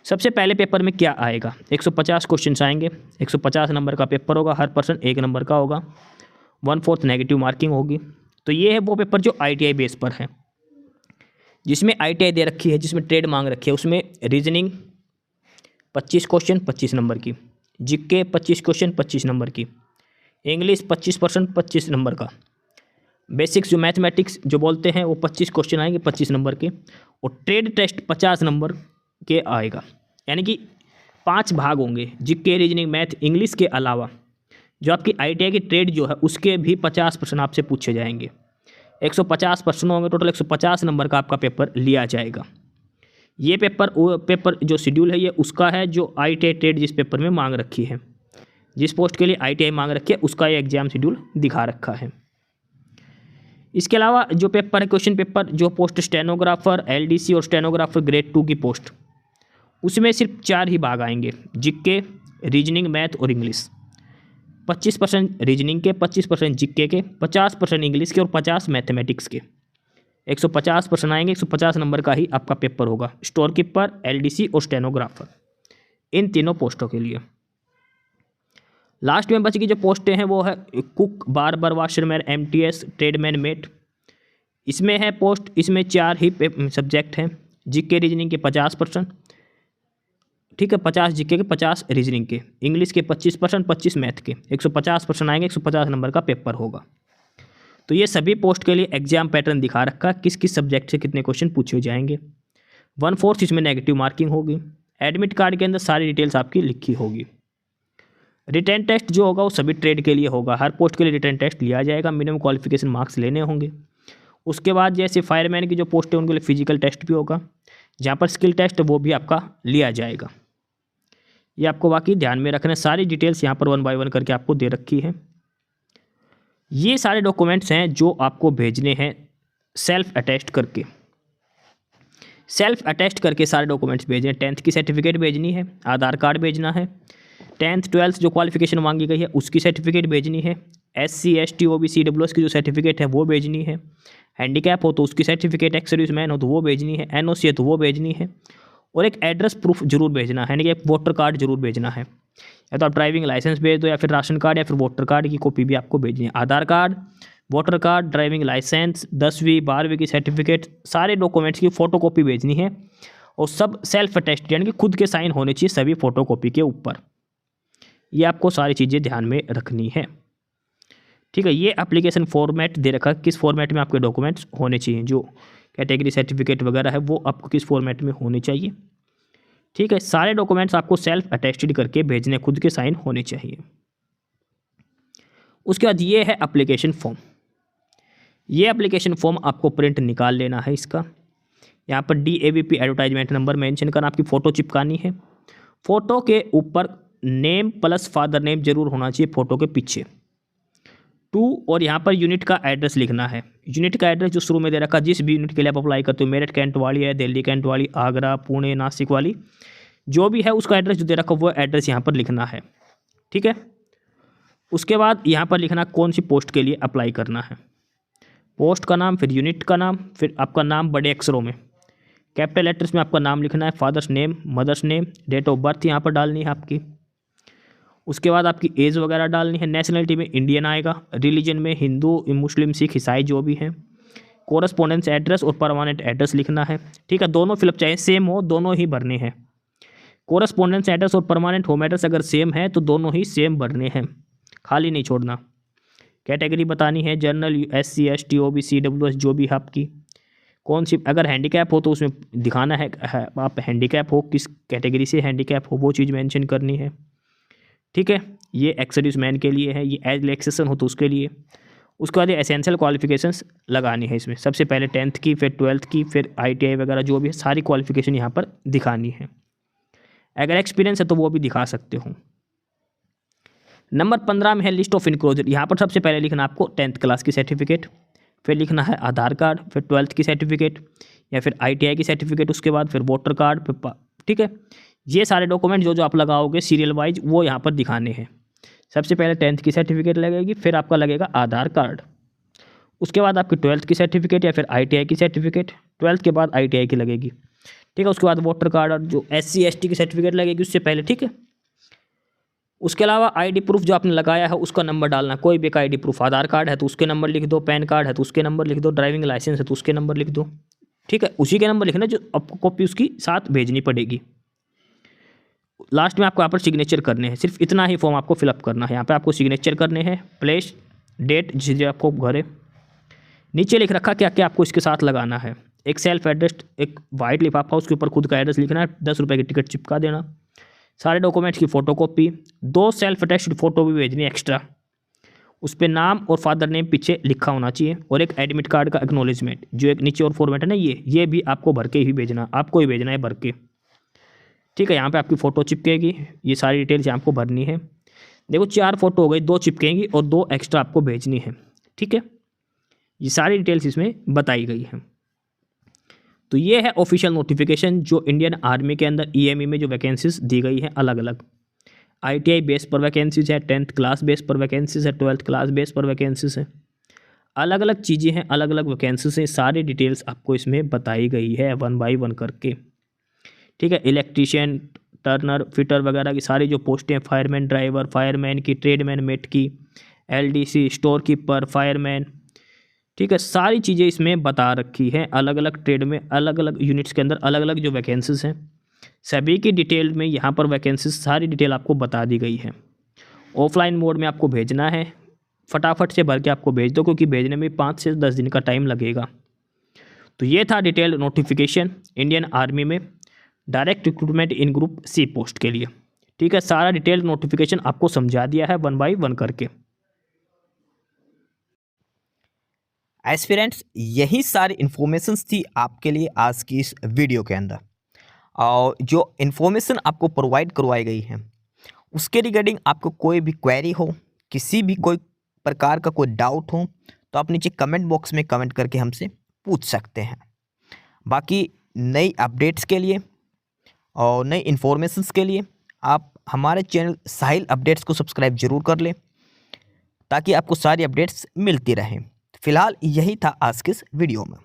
सबसे पहले पेपर में क्या आएगा? 150 क्वेश्चन आएंगे। 150 नंबर का पेपर होगा, हर पर्सन 1 नंबर का होगा। 1/4 नेगेटिव मार्किंग होगी। तो ये है वो पेपर जो ITI बेस पर है, जिसमें ITI दे रखी है, जिसमें ट्रेड मांग रखी है। उसमें रीजनिंग 25 क्वेश्चन 25 नंबर की, GK 25 क्वेश्चन 25 नंबर की, इंग्लिश 25% 25 नंबर का, बेसिक्स जो मैथमेटिक्स जो बोलते हैं वो 25 क्वेश्चन आएंगे 25 नंबर के, और ट्रेड टेस्ट 50 नंबर के आएगा। यानी कि 5 भाग होंगे। GK, रीजनिंग, मैथ, इंग्लिश के अलावा जो आपकी ITI की ट्रेड जो है उसके भी 50 प्रश्न आपसे पूछे जाएंगे। 150 प्रश्न होंगे, टोटल 150 नंबर का आपका पेपर लिया जाएगा। ये पेपर जो शेड्यूल है ये उसका है जो ITI ट्रेड जिस पेपर में मांग रखी है, जिस पोस्ट के लिए ITI मांग रखी है उसका ये एग्जाम शेड्यूल दिखा रखा है। इसके अलावा जो पेपर है क्वेश्चन पेपर, जो पोस्ट स्टेनोग्राफर, LDC और स्टेनोग्राफर ग्रेड 2 की पोस्ट, उसमें सिर्फ 4 ही भाग आएंगे। GK, रीजनिंग, मैथ और इंग्लिश। 25% रीजनिंग के, 25% GK के, 50% इंग्लिश के और 50 मैथमेटिक्स के। 150 प्रश्न आएंगे। 150 नंबर का ही आपका पेपर होगा। स्टोर कीपर, LDC और स्टेनोग्राफर, इन तीनों पोस्टों के लिए। लास्ट में बची जो पोस्टें हैं वो है cook, barber, washerman, MTS, tradesman, mate. इसमें है पोस्ट, इसमें 4 ही सब्जेक्ट हैं। GK रीजनिंग के 50%, ठीक है, 50 जीके के, 50 रीजनिंग के, इंग्लिश के 25%, 25 मैथ के, 150% आएंगे, 150 नंबर का पेपर होगा। तो ये सभी पोस्ट के लिए एग्जाम पैटर्न दिखा रखा, किस किस सब्जेक्ट से कितने क्वेश्चन पूछे जाएंगे। 1/4 इसमें नेगेटिव मार्किंग होगी। एडमिट कार्ड के अंदर सारी डिटेल्स आपकी लिखी होगी। रिटन टेस्ट जो होगा वो सभी ट्रेड के लिए होगा, हर पोस्ट के लिए रिटन टेस्ट लिया जाएगा, मिनिमम क्वालिफिकेशन मार्क्स लेने होंगे। उसके बाद जैसे फायरमैन की जो पोस्ट है उनके लिए फिजिकल टेस्ट भी होगा, जहाँ पर स्किल टेस्ट वो भी आपका लिया जाएगा। ये आपको बाकी ध्यान में रखना है, सारी डिटेल्स यहाँ पर 1 बाय 1 करके आपको दे रखी है। ये सारे डॉक्यूमेंट्स हैं जो आपको भेजने हैं सेल्फ अटेस्ट करके। सेल्फ अटेस्ट करके सारे डॉक्यूमेंट्स भेजने, 10th की सर्टिफिकेट भेजनी है, आधार कार्ड भेजना है, 10th 12th जो क्वालिफिकेशन मांगी गई है उसकी सर्टिफिकेट भेजनी है, SC ST OBC EWS की जो सर्टिफिकेट है वो भेजनी है, हैंडीकैप हो तो उसकी सर्टिफिकेट, एक्स सर्विस मैन हो तो वो भेजनी है, NOC है तो वो भेजनी है, और एक एड्रेस प्रूफ जरूर भेजना है, यानी कि एक वोटर कार्ड जरूर भेजना है। या तो आप ड्राइविंग लाइसेंस भेज दो, या फिर राशन कार्ड, या फिर वोटर कार्ड की कॉपी भी आपको भेजनी है। Aadhaar card, voter card, driving licence, 10वीं 12वीं की सर्टिफिकेट, सारे डॉक्यूमेंट्स की फ़ोटोकॉपी भेजनी है, और सब सेल्फ अटेस्ट यानी कि खुद के साइन होने चाहिए सभी फ़ोटोकॉपी के ऊपर। ये आपको सारी चीज़ें ध्यान में रखनी है, ठीक है। ये एप्लीकेशन फॉर्मेट दे रखा है, किस फॉर्मेट में आपके डॉक्यूमेंट्स होने चाहिए, जो कैटेगरी सर्टिफिकेट वगैरह है वो आपको किस फॉर्मेट में होने चाहिए, ठीक है। सारे डॉक्यूमेंट्स आपको सेल्फ अटेस्टेड करके भेजने, खुद के साइन होने चाहिए। उसके बाद ये है एप्लीकेशन फॉर्म। ये एप्लीकेशन फॉर्म आपको प्रिंट निकाल लेना है इसका। यहाँ पर DAVP एडवर्टाइजमेंट नंबर मेंशन करना, आपकी फ़ोटो चिपकानी है। फ़ोटो के ऊपर नेम प्लस फादर नेम जरूर होना चाहिए फ़ोटो के पीछे। 2 और यहाँ पर यूनिट का एड्रेस लिखना है। यूनिट का एड्रेस जो शुरू में दे रखा, जिस भी यूनिट के लिए आप अप्लाई करते हो, मेरठ कैंट वाली है, दिल्ली कैंट वाली, आगरा, पुणे, नासिक वाली, जो भी है उसका एड्रेस जो दे रखा वो एड्रेस यहाँ पर लिखना है, ठीक है। उसके बाद यहाँ पर लिखना कौन सी पोस्ट के लिए अप्लाई करना है, पोस्ट का नाम, फिर यूनिट का नाम, फिर आपका नाम बड़े अक्षरों में, कैपिटल लेटर्स में आपका नाम लिखना है, father's name, mother's name, date of birth यहाँ पर डालनी है आपकी। उसके बाद आपकी एज वगैरह डालनी है। नेशनलिटी में इंडियन आएगा, रिलीजन में हिंदू, मुस्लिम, सिख, ईसाई जो भी हैं। कोरस्पोंडेंस एड्रेस और परमानेंट एड्रेस लिखना है, ठीक है। दोनों फिलअप चाहे सेम हो, दोनों ही भरने हैं। कोरस्पोंडेंस एड्रेस और परमानेंट होम एड्रेस अगर सेम है तो दोनों ही सेम भरने हैं, खाली नहीं छोड़ना। कैटेगरी बतानी है, general, SC ST OBC EWS जो भी है आपकी, कौन सी, अगर हैंडीकैप हो तो उसमें दिखाना है आप हैंडीकैप हो, किस कैटेगरी से हैंडीकैप हो वो चीज़ मेंशन करनी है, ठीक है। ये एक्स सर्विस मैन के लिए है, ये एज रिलैक्सेशन हो तो उसके लिए। उसके बाद ये एसेंशियल क्वालिफिकेशंस लगानी है इसमें, सबसे पहले 10th की, फिर 12th की, फिर ITI वगैरह जो भी है सारी क्वालिफिकेशन यहाँ पर दिखानी है। अगर एक्सपीरियंस है तो वो भी दिखा सकते हो। नंबर 15 में है लिस्ट ऑफ इनक्लोजर। यहाँ पर सबसे पहले लिखना आपको 10th क्लास की सर्टिफिकेट, फिर लिखना है आधार कार्ड, फिर 12th की सर्टिफिकेट या फिर ITI की सर्टिफिकेट, उसके बाद फिर वोटर कार्ड, फिर, ठीक है। ये सारे डॉक्यूमेंट जो आप लगाओगे सीरियल वाइज वो यहाँ पर दिखाने हैं। सबसे पहले 10th की सर्टिफिकेट लगेगी, फिर आपका लगेगा आधार कार्ड, उसके बाद आपकी 12th की सर्टिफिकेट या फिर ITI की सर्टिफिकेट, 12th के बाद ITI की लगेगी, ठीक है। उसके बाद वोटर कार्ड और जो SC ST की सर्टिफिकेट लगेगी उससे पहले, ठीक है। उसके अलावा ID प्रूफ जो आपने लगाया है उसका नंबर डालना, कोई भी एक ID प्रूफ, आधार कार्ड है तो उसके नंबर लिख दो, पैन कार्ड है तो उसके नंबर लिख दो, ड्राइविंग लाइसेंस है तो उसके नंबर लिख दो, ठीक है। उसी के नंबर लिखना जो आपको कॉपी उसकी साथ भेजनी पड़ेगी। लास्ट में आपको यहाँ पर सिग्नेचर करने हैं, सिर्फ इतना ही फॉर्म आपको फिलअप करना है। यहाँ पे आपको सिग्नेचर करने हैं, प्लेस, डेट जिसे आपको घर है, नीचे लिख रखा क्या क्या आपको इसके साथ लगाना है। एक सेल्फ एड्रेस, एक वाइट लिफाफा, उसके ऊपर खुद का एड्रेस लिखना है, 10 रुपये की टिकट चिपका देना, सारे डॉक्यूमेंट्स की फ़ोटोकॉपी, 2 सेल्फ अटेस्टेड फ़ोटो भी भेजनी एक्स्ट्रा, उस पर नाम और फादर नेम पीछे लिखा होना चाहिए, और एक एडमिट कार्ड का एक्नॉलेजमेंट जो एक नीचे और फॉर्मेट है ना, ये भी आपको भर के ही भेजना, आपको ही भेजना है भर के, ठीक है। यहाँ पे आपकी फ़ोटो चिपकेगी, ये सारी डिटेल्स यहाँ आपको भरनी है। देखो 4 फोटो हो गई, 2 चिपकेंगी और 2 एक्स्ट्रा आपको भेजनी है, ठीक है। ये सारी डिटेल्स इसमें बताई गई हैं। तो ये है ऑफिशियल नोटिफिकेशन जो इंडियन आर्मी के अंदर EME में जो वैकेंसीज दी गई हैं अलग अलग। ITI बेस पर वैकेंसीज है, 10th क्लास बेस पर वैकेंसीज है, 12th क्लास बेस पर वैकेंसीज है, अलग अलग चीज़ें हैं, अलग अलग वैकेंसीज हैं। सारी डिटेल्स आपको इसमें बताई गई है 1 बाय 1 करके, ठीक है। इलेक्ट्रीशियन, टर्नर, फिटर वगैरह की सारी जो पोस्टें हैं, फायरमैन, ड्राइवर, फायरमैन की, ट्रेडमैन, मेट की, LDC, स्टोर कीपर, फायरमैन, ठीक है। सारी चीज़ें इसमें बता रखी हैं, अलग अलग ट्रेड में, अलग अलग यूनिट्स के अंदर अलग अलग जो वैकेंसीज हैं सभी की डिटेल में यहाँ पर वैकेंसी सारी डिटेल आपको बता दी गई है। ऑफलाइन मोड में आपको भेजना है, फटाफट से भर के आपको भेज दो, क्योंकि भेजने में 5 से 10 दिन का टाइम लगेगा। तो ये था डिटेल नोटिफिकेशन इंडियन आर्मी में direct recruitment in group C post के लिए। ठीक है, सारा डिटेल नोटिफिकेशन आपको समझा दिया है 1 बाय 1 करके। एस्पिरेंट्स, यही सारी इन्फॉर्मेशंस थी आपके लिए आज की इस वीडियो के अंदर। और जो इन्फॉर्मेशन आपको प्रोवाइड करवाई गई है उसके रिगार्डिंग आपको कोई भी क्वेरी हो, किसी भी कोई प्रकार का कोई डाउट हो, तो आप नीचे कमेंट बॉक्स में कमेंट करके हमसे पूछ सकते हैं। बाकी नई अपडेट्स के लिए और नई इन्फॉर्मेशंस के लिए आप हमारे चैनल साहिल अपडेट्स को सब्सक्राइब जरूर कर लें, ताकि आपको सारी अपडेट्स मिलती रहें। फिलहाल यही था आज के इस वीडियो में।